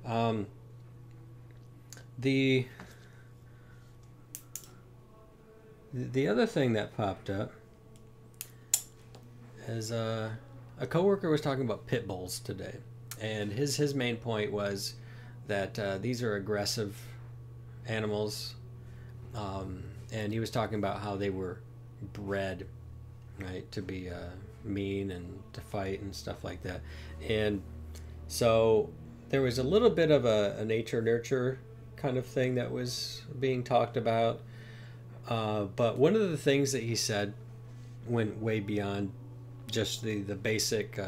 Um, the the other thing that popped up is a coworker was talking about pit bulls today, and his main point was that these are aggressive animals, and he was talking about how they were bred, right, to be mean and to fight and stuff like that. And so there was a little bit of a nature nurture kind of thing that was being talked about. But one of the things that he said went way beyond just the basic,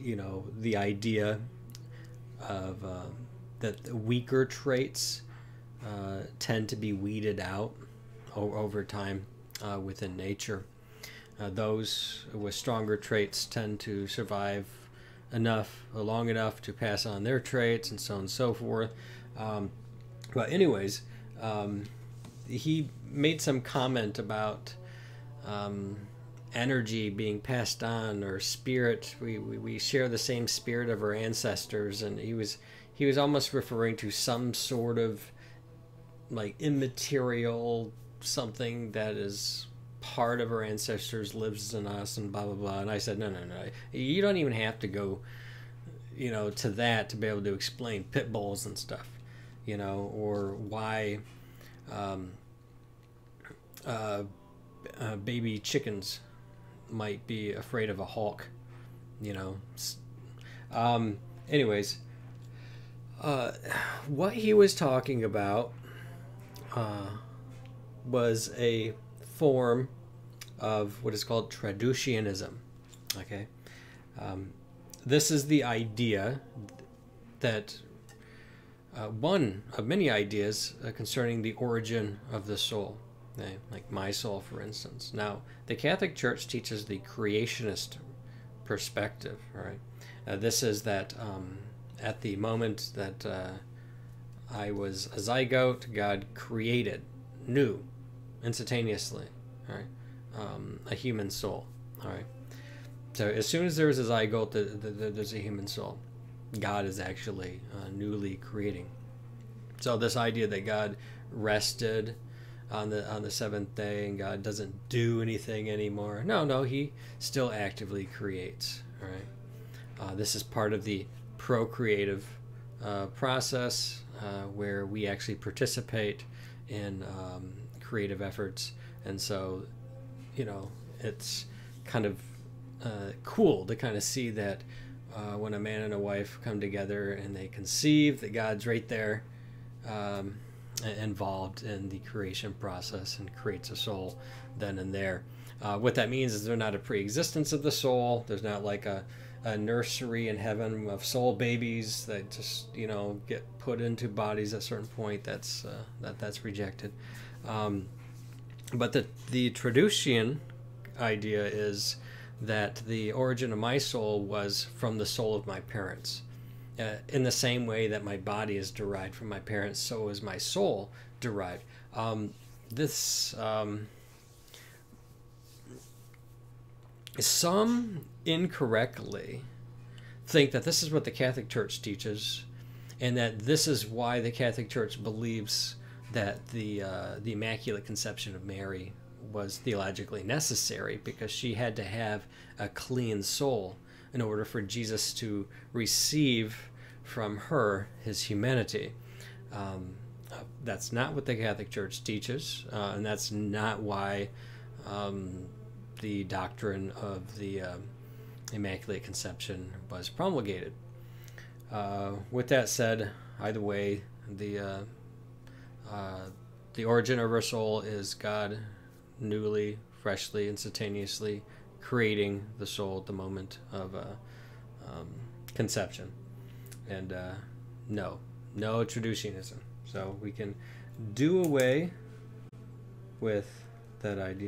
the idea of that weaker traits tend to be weeded out over time within nature. Those with stronger traits tend to survive long enough to pass on their traits, and so on and so forth. But anyways, he made some comment about energy being passed on, or spirit. We share the same spirit of our ancestors, and he was almost referring to some sort of like immaterial something that is part of our ancestors, lives in us, and blah blah blah. And I said, no, you don't even have to go to that to be able to explain pit bulls and stuff, or why baby chickens might be afraid of a hawk, anyways, what he was talking about was a form of what is called Traducianism. Okay, this is the idea that one of many ideas concerning the origin of the soul, okay? Like my soul, for instance. Now, the Catholic Church teaches the creationist perspective. Right? This is that at the moment that I was a zygote, God created new, instantaneously, all right, a human soul. All right. So as soon as there is a zygote, there's a human soul. God is actually newly creating. So this idea that God rested on the seventh day and God doesn't do anything anymore. No, he still actively creates. All right. This is part of the procreative process where we actually participate in creative efforts, and so it's kind of cool to kind of see that when a man and a wife come together and they conceive, that God's right there involved in the creation process and creates a soul then and there. What that means is there's not a pre-existence of the soul. There's not like a nursery in heaven of soul babies that just get put into bodies at a certain point. That's rejected. But the Traducian idea is that the origin of my soul was from the soul of my parents. In the same way that my body is derived from my parents, so is my soul derived. Some incorrectly think that this is what the Catholic Church teaches, and that this is why the Catholic Church believes that the Immaculate Conception of Mary was theologically necessary, because she had to have a clean soul in order for Jesus to receive from her his humanity. That's not what the Catholic Church teaches, and that's not why the doctrine of the Immaculate Conception was promulgated. With that said, either way, the origin of our soul is God newly, freshly, instantaneously creating the soul at the moment of conception. And no Traducianism. So we can do away with that idea.